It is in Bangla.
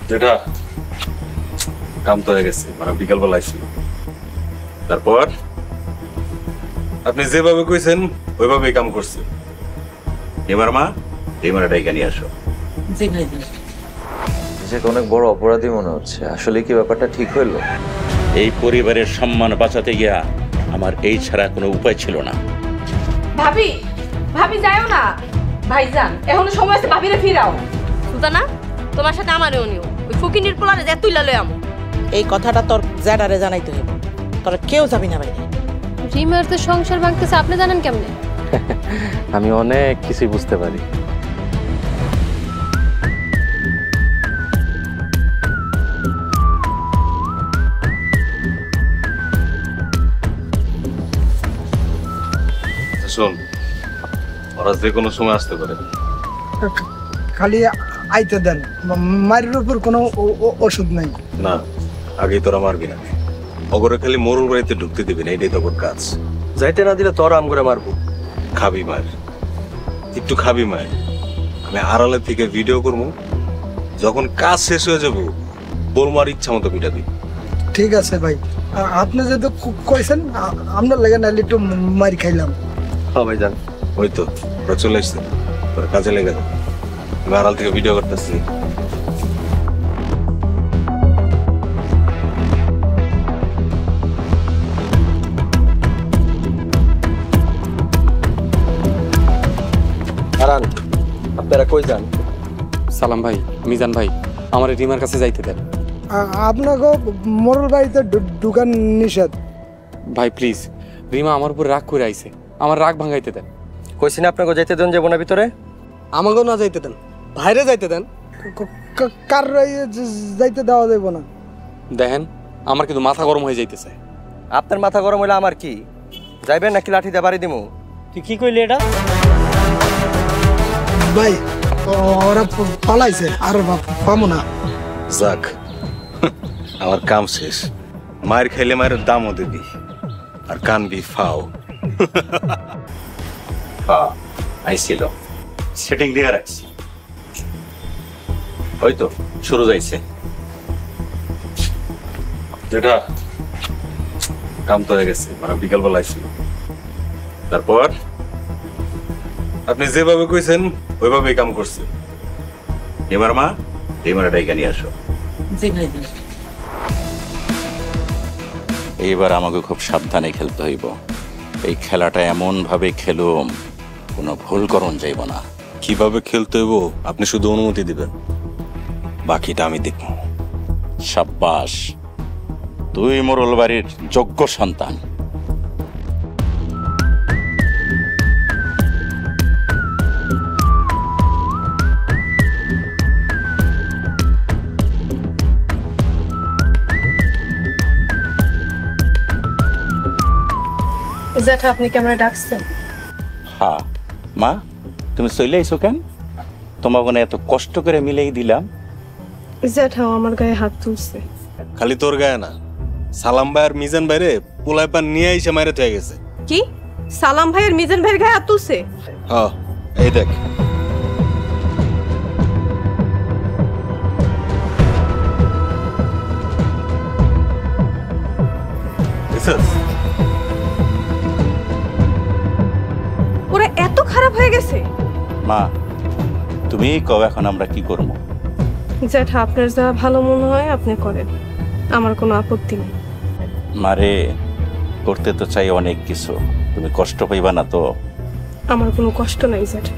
যেটা কাম তো হয়ে গেছে, মানে বিকালবেলা আইছিল। তারপর আপনি যেভাবে কইছেন ওইভাবেই কাম করছে। এবার মা এবার ডাইকা নিয়ে আসো। জি ভাই। নিজেকে অনেক বড় অপরাধী মনে হচ্ছে। আসলে কি ব্যাপারটা ঠিক হইলো? এই পরিবারের সম্মান বাঁচাতে গিয়া আমার এই ছাড়া কোনো উপায় ছিল না। ভাবি, ভাবি যাও না। ভাইজান এখনো সময় আছে, ভাবিরে ফিরাও। সুলতানা, তোমার সাথে আমারও নিও। ওই ফকিনির পোলারে যা তুইলা লই আমু। এই কথাটা তোর জ্যাডারে জানাইতে হইব। তোরা কেউ যাবি না বাইরে। রিমার তো সংসার ভাঙতেছে, আপনি জানেন কেমনে? আমি অনেক কিছুই বুঝতে পারি। শোন, ওরা যে কোনো সময় আসতে পারে। খালি আইতে দেন, মায়ের উপর কোনো ওষুধ নাই। না, আগেই তোরা মারবি না। অগরে খালি মরুর বাড়িতে ঢুকতে দিবি না, এটাই তোর কাজ। যাইতে না দিলে তোরা আম করে মারবো। খাবি মায়ের, একটু খাবি মায়ের। আমি আড়ালে থেকে ভিডিও করবো, যখন কাজ শেষ হয়ে যাবো বলবো আর ইচ্ছা মতো পিটাবি। ঠিক আছে ভাই, আপনি যেহেতু কইছেন আপনার লেগে নাইলে একটু মারি খাইলাম। হ্যাঁ ভাই যান, ওই তো ওরা চলে এসছে, তোরা কাজে লেগে যাবে। আমি আড়াল থেকে ভিডিও করতেছি। হারান, আপনারা কই যান? সালাম ভাই, মিজান ভাই, আমার রিমার কাছে যাইতে দেন। আপনাকে মোরল বাড়িতে ঢুকান নিষেধ। ভাই প্লিজ, রিমা আমার উপর রাগ করে আইছে, আমার রাগ ভাঙাইতে দেন। কইছি না আপনাকে যাইতে দেন, যাবো না ভিতরে। আমাকেও না যাইতে দেন, বাইরে যাইতে দেন। কার যাইতে দেওয়া যাইব না। দেখেন, আমার কিন্তু মাথা গরম হয়ে যাইতেছে। আপনার মাথা গরম হইলে আমার কি? যাইবেন নাকি লাঠি দিয়ে বাড়ি দিমু? তুই কি কইলি এটা? ভাই ওরা পালাইছে, আর পাবো না। যাক, আমার কাম শেষ। মায়ের খাইলে মায়ের দামও দিবি, আর কানবি ফাও। আইছিল সেটিং দিয়ে রাখছি, ওই তো শুরু যাইছে। যেটা কাম তো হয়ে গেছে, মানে বিকালবেলা আইছিল। তারপর আপনি যেভাবে কইছেন ওইভাবেই কাম করছে। এবার মা এবার ডাইকা নিয়ে আসো। জি ভাই। এইবার আমাকে খুব সাবধানে খেলতে হইব। এই খেলাটা এমন ভাবে খেলুম কোনো ভুল করণ যাইব না। কিভাবে খেলতে হইব আপনি শুধু অনুমতি দিবেন, বাকিটা আমি দেখব। সাব্বাস, তুই মোরল বাড়ির যোগ্য সন্তান। জ্যাঠা, আপনি কি আমায় ডাকছেন? হ্যাঁ মা, তুমি চলে আইছো কেন? তোমাকে এত কষ্ট করে মিলেই দিলাম। জ্যাঠা আমার গায়ে হাত তুলছে। খালি তোর গায়ে না, সালাম ভাই আর মিজান ভাইরে পোলায় পান নিয়ে আইসা মাইরে হয়ে গেছে। কি? সালাম ভাই আর মিজান ভাইয়ের গায়ে হাত তুলছে? হ্যাঁ, এই দেখ। ওরা এত খারাপ হয়ে গেছে? মা তুমি কও এখন আমরা কি করবো? জ্যাঠা, আপনার যা ভালো মনে হয় আপনি করেন, আমার কোনো আপত্তি নেই। মারে করতে তো চাই অনেক কিছু, তুমি কষ্ট পাইবা না তো? আমার কোনো কষ্ট নাই জ্যাঠা।